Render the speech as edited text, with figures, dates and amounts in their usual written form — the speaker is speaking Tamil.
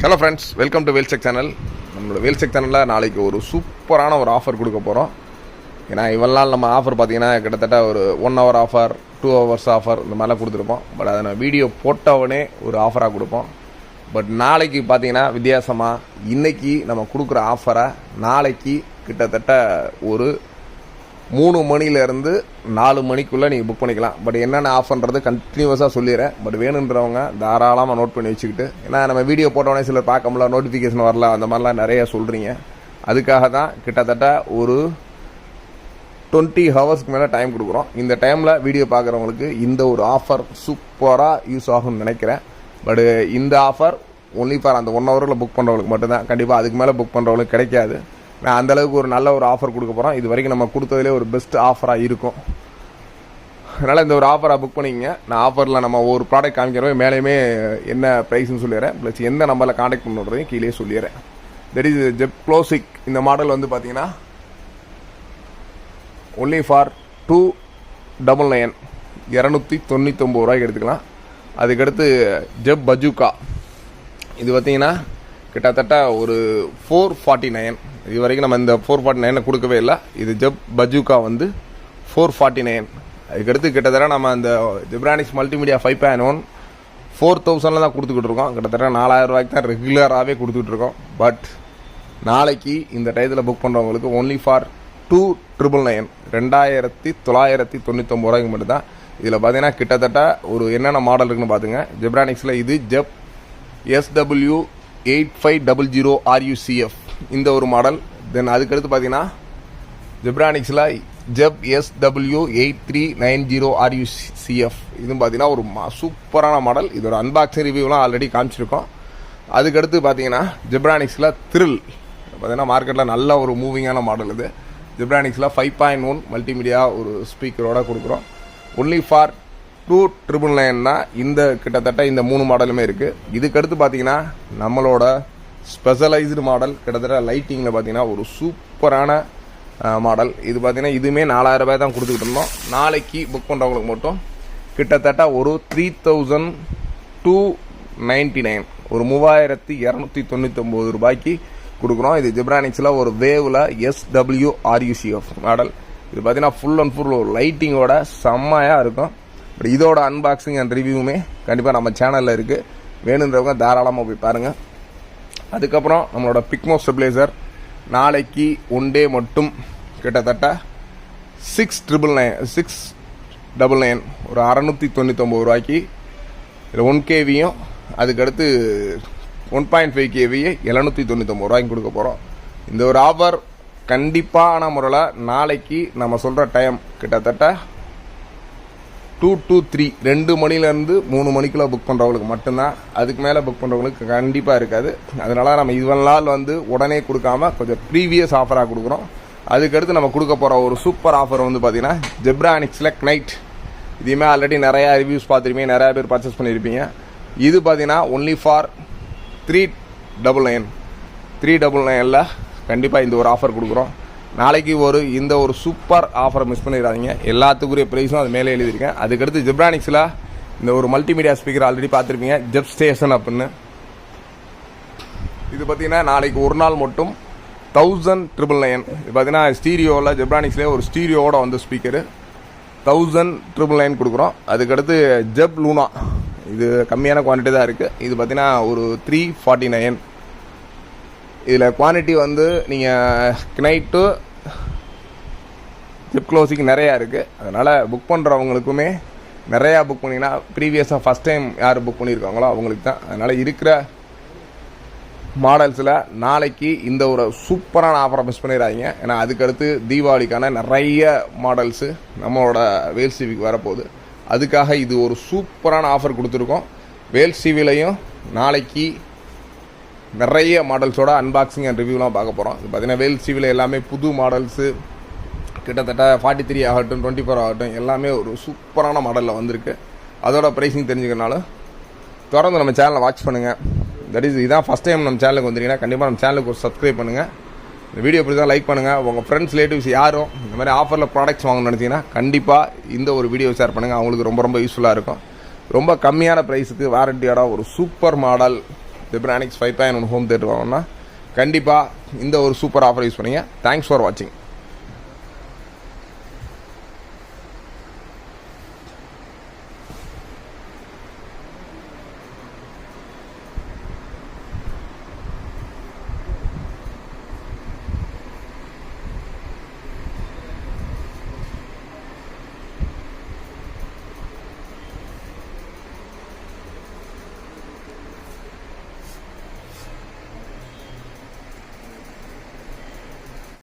ஹலோ ஃப்ரெண்ட்ஸ், வெல்கம் டு வேல்செக் சேனல். நம்மளோட வேல்செக் சேனலில் நாளைக்கு ஒரு சூப்பரான ஒரு ஆஃபர் கொடுக்க போகிறோம். ஏன்னா இவ்வளோ நாள் நம்ம ஆஃபர் பார்த்தீங்கன்னா கிட்டத்தட்ட ஒரு 1 hour ஆஃபர், 2 hours ஆஃபர் இந்த மாதிரிலாம் கொடுத்துருப்போம். பட் அதை நான் வீடியோ போட்டவுடனே ஒரு ஆஃபராக கொடுப்போம். பட் நாளைக்கு பார்த்தீங்கன்னா வித்தியாசமாக இன்றைக்கி நம்ம கொடுக்குற ஆஃபரை நாளைக்கு கிட்டத்தட்ட ஒரு 3 மணிலேருந்து 4 மணிக்குள்ளே நீங்கள் புக் பண்ணிக்கலாம். பட் என்னென்ன ஆஃபர்ன்றது கண்டினியூஸாக சொல்லிடுறேன். பட் வேணுன்றவங்க தாராளமாக நோட் பண்ணி வச்சுக்கிட்டு, ஏன்னா நம்ம வீடியோ போட்டோடனே சிலர் பார்க்க முடியல, நோட்டிஃபிகேஷன் வரல, அந்த மாதிரிலாம் நிறைய சொல்கிறீங்க. அதுக்காக தான் கிட்டத்தட்ட ஒரு 20 hours மேலே டைம் கொடுக்குறோம். இந்த டைமில் வீடியோ பார்க்குறவங்களுக்கு இந்த ஒரு ஆஃபர் சூப்பராக யூஸ் ஆகும்னு நினைக்கிறேன். பட் இந்த ஆஃபர் ஒன்லி ஃபார் அந்த 1 hour புக் பண்ணுறவங்களுக்கு மட்டும்தான். கண்டிப்பாக அதுக்கு மேலே புக் பண்ணுறவங்களுக்கு கிடைக்காது. நான் அந்தளவுக்கு ஒரு நல்ல ஒரு ஆஃபர் கொடுக்க போகிறோம். இது வரைக்கும் நம்ம கொடுத்ததுலே ஒரு பெஸ்ட் ஆஃபராக இருக்கும். அதனால் இந்த ஒரு ஆஃபராக புக் பண்ணிங்க. நான் ஆஃபரில் நம்ம ஒரு ப்ராடக்ட் காமிக்கிறோம், மேலேயுமே என்ன ப்ரைஸ்னு சொல்லிடுறேன், ப்ளஸ் எந்த நம்பரில் காண்டாக்ட் பண்ணுறதையும் கீழே சொல்லிடுறேன். தட் இஸ் ஜெப் க்ளோசிக். இந்த மாடல் வந்து பார்த்தீங்கன்னா ஒன்லி ஃபார் 299 299 ரூபாய்க்கு எடுத்துக்கலாம். அதுக்கடுத்து ஜெப் பஜூக்கா, இது பார்த்தீங்கன்னா கிட்டத்தட்ட ஒரு 449. இது வரைக்கும் நம்ம இந்த 449 கொடுக்கவே இல்லை. இது ஜெப் பஜூக்கா வந்து 449. அதுக்கடுத்து கிட்டத்தட்ட நம்ம அந்த ஜெப்ரானிக்ஸ் மல்டிமீடியா 5.1 4000 தான் கொடுத்துக்கிட்டு இருக்கோம். கிட்டத்தட்ட 4000 ரூபாய்க்கு தான் ரெகுலராகவே கொடுத்துக்கிட்டு இருக்கோம். பட் நாளைக்கு இந்த டயத்தில் புக் பண்ணுறவங்களுக்கு ஒன்லி ஃபார் 2999 2999 ரூபாய்க்கு மட்டும்தான். இதில் பார்த்தீங்கன்னா கிட்டத்தட்ட ஒரு என்னென்ன மாடல் இருக்குன்னு பார்த்துங்க. ஜெப்ரானிக்ஸில் இது ஜெப் SW8500 RUCF இந்த ஒரு மாடல். தென் அதுக்கடுத்து பார்த்தீங்கன்னா ஜெப்ரானிக்ஸில் ஜெப் SW8390 RUCF இதுவும் பார்த்தீங்கன்னா ஒரு சூப்பரான மாடல். இதோட அன்பாக்சிங் ரிவ்யூலாம் ஆல்ரெடி காமிச்சிருக்கோம். அதுக்கடுத்து பார்த்தீங்கன்னா ஜெப்ரானிக்ஸில் த்ரில் பார்த்தீங்கன்னா மார்க்கெட்டில் நல்ல ஒரு மூவிங்கான மாடல். இது ஜெப்ரானிக்ஸில் 5.1 மல்டிமீடியா ஒரு ஸ்பீக்கரோட கொடுக்குறோம். ஒன்லி ஃபார் 2999 தான். இந்த கிட்டத்தட்ட இந்த 3 மாடலுமே இருக்குது. இதுக்கடுத்து பார்த்தீங்கன்னா நம்மளோட ஸ்பெஷலைஸ்டு மாடல் கிட்டத்தட்ட லைட்டிங்கில் பார்த்தீங்கன்னா ஒரு சூப்பரான மாடல். இது பார்த்தீங்கன்னா இதுவுமே 4000 ரூபாய் தான் கொடுத்துக்கிட்டு இருந்தோம். நாளைக்கு புக் பண்ணுறவங்களுக்கு மட்டும் கிட்டத்தட்ட ஒரு 3299 ஒரு 3299 ரூபாய்க்கு கொடுக்குறோம். இது ஜெப்ரானிக்ஸில் ஒரு வேவில் SWRUCF மாடல். இது பார்த்தீங்கன்னா ஃபுல் அண்ட் ஃபுல் ஒரு லைட்டிங்கோட செம்மையாக இருக்கும். பட் இதோட அன்பாக்சிங் அண்ட் ரிவ்யூமே கண்டிப்பாக நம்ம சேனலில் இருக்குது. வேணுன்றவங்க தாராளமாக போய் பாருங்கள். அதுக்கப்புறம் நம்மளோட பிக்மோ ஸ்டெபிளைசர் நாளைக்கு ஒன் டே மட்டும் கிட்டத்தட்ட 699 ஒரு 699 ரூபாய்க்கு இதில் 1 kVயும் அதுக்கடுத்து 1.5 kVயை 799 ரூபாய்க்கு கொடுக்க போகிறோம். இந்த ஒரு ஆஃபர் கண்டிப்பான முறையில் நாளைக்கு நம்ம சொல்கிற டைம் கிட்டத்தட்ட 2 to 3 2 மணிலேருந்து 3 மணிக்குள்ளே புக் பண்ணுறவங்களுக்கு மட்டும்தான். அதுக்கு மேலே புக் பண்ணுறவங்களுக்கு கண்டிப்பாக இருக்காது. அதனால் நம்ம இவ்வளோ நாள் வந்து உடனே கொடுக்காம கொஞ்சம் ப்ரீவியஸ் ஆஃபராக கொடுக்குறோம். அதுக்கடுத்து நம்ம கொடுக்க போகிற ஒரு சூப்பர் ஆஃபர் வந்து பார்த்தீங்கன்னா ஜெப்ரானிக்ஸில் Knight. இதையுமே ஆல்ரெடி நிறையா ரிவ்யூஸ் பார்த்துருப்பீங்க, நிறையா பேர் பர்ச்சேஸ் பண்ணியிருப்பீங்க. இது பார்த்தீங்கன்னா ஒன்லி ஃபார் 399 கண்டிப்பாக இந்த ஒரு ஆஃபர் கொடுக்குறோம். நாளைக்கு இந்த ஒரு சூப்பர் ஆஃபரை மிஸ் பண்ணிடாதீங்க. எல்லாத்துக்குரிய ப்ரைஸும் அது மேலே எழுதியிருக்கேன். அதுக்கடுத்து ஜெப்ரானிக்ஸில் இந்த ஒரு மல்டிமீடியா ஸ்பீக்கர் ஆல்ரெடி பார்த்துருப்பீங்க, ஜெப் ஸ்டேஷன் அப்படின்னு. இது பார்த்தீங்கன்னா நாளைக்கு ஒரு நாள் மட்டும் 1999. இது பார்த்தீங்கன்னா ஸ்டீரியோவில் ஜெப்ரானிக்ஸ்லேயே ஒரு ஸ்டீரியோவோட வந்து ஸ்பீக்கரு 1999 கொடுக்குறோம். அதுக்கடுத்து ஜெப் லூனா, இது கம்மியான குவான்டிட்டி தான் இருக்குது. இது பார்த்தீங்கன்னா ஒரு 349. இதில் குவான்டிட்டி வந்து நீங்கள் Knight ஜெப் க்ளோசிக் நிறையா இருக்குது. அதனால் புக் பண்ணுறவங்களுக்குமே நிறையா புக் பண்ணிங்கன்னா ப்ரீவியஸாக ஃபஸ்ட் டைம் யார் புக் பண்ணியிருக்காங்களோ அவங்களுக்கு தான். அதனால் இருக்கிற மாடல்ஸில் நாளைக்கு இந்த ஒரு சூப்பரான ஆஃபரை மிஸ் பண்ணிடாதீங்க. ஏன்னா அதுக்கடுத்து தீபாவளிக்கான நிறைய மாடல்ஸு நம்மளோட வேல்ஸ் டிவிக்கு வரப்போகுது. அதுக்காக இது ஒரு சூப்பரான ஆஃபர் கொடுத்துருக்கோம். வேல்ஸ் டிவிலையும் நாளைக்கு நிறைய மாடல்ஸோட அன்பாக்சிங் அண்ட் ரிவ்யூலாம் பார்க்க போகிறோம். இது பார்த்தீங்கன்னா வேல்ஸ் டிவியில் எல்லாமே புது மாடல்ஸு கிட்டத்தட்ட 43 ஆகட்டும் 24 ஆகட்டும் எல்லாமே ஒரு சூப்பரான மாடலில் வந்திருக்கு. அதோட ப்ரைஸிங் தெரிஞ்சுக்கிறனால தொடர்ந்து நம்ம சேனலை வாட்ச் பண்ணுங்கள். தட் இஸ் இதான் ஃபஸ்ட் டைம் நம்ம சேனலுக்கு வந்துட்டீங்கன்னா கண்டிப்பாக நம்ம சேனலுக்கு ஒரு சப்ஸ்கிரைப் பண்ணுங்கள். இந்த வீடியோ இப்படி தான் லைக் பண்ணுங்கள். உங்கள் ஃப்ரெண்ட்ஸ் ரிலேட்டிவ்ஸ் யாரும் இந்த மாதிரி ஆஃபரில் ப்ராடக்ட்ஸ் வாங்கணும்னு நினச்சிங்கன்னா கண்டிப்பாக இந்த ஒரு வீடியோ ஷேர் பண்ணுங்கள். அவங்களுக்கு ரொம்ப ரொம்ப யூஸ்ஃபுல்லாக இருக்கும். ரொம்ப கம்மியான ப்ரைஸுக்கு வாரண்டியோட ஒரு super model Zebronics 5.1 home theatre வாங்கினா கண்டிப்பாக இந்த ஒரு சூப்பர் ஆஃபர் யூஸ் பண்ணுங்க. தேங்க்ஸ் ஃபார் வாட்சிங்.